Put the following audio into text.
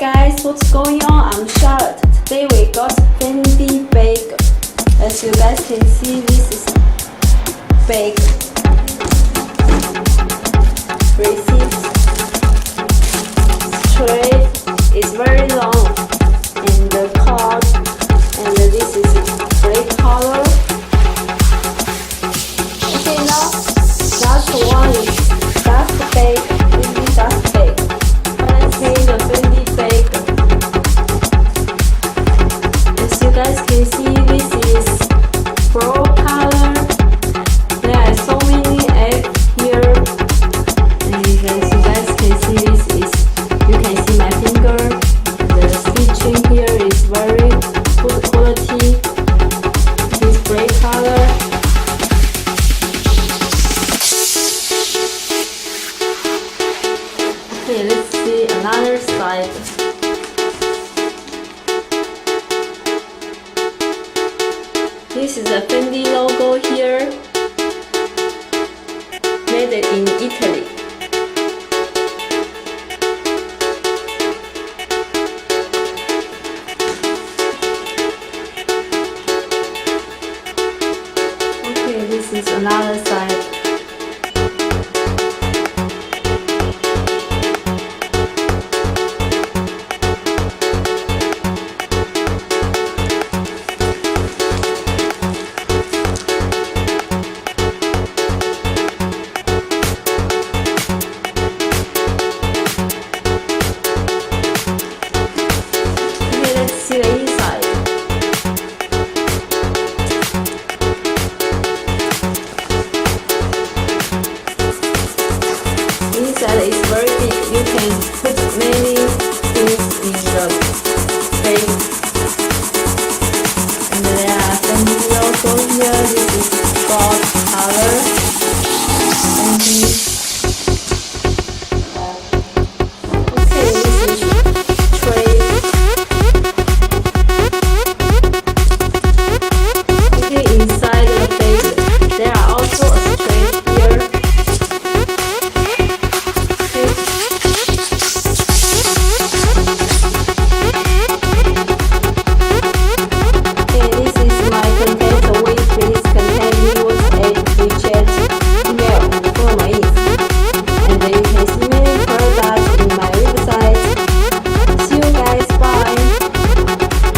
guys, what's going on? I'm Charlotte. Today we got Fendi bag. As you guys can see, this is bag. Receipt straight is very long, and the card, and this is gray color. Okay, now last one is dust bag. Fendi dust bag. Let's see the Fendi bag. As you guys can see, this is brown color. There are so many eggs here, and as you guys can see, this is, you can see my finger. The stitching here is very good quality. This gray color. Okay, let's see another side. This is a Fendi logo here, made in Italy. Okay, this is another side. See the inside. Inside is very big. You can put many things in the space. And there are Fendi logo here. This is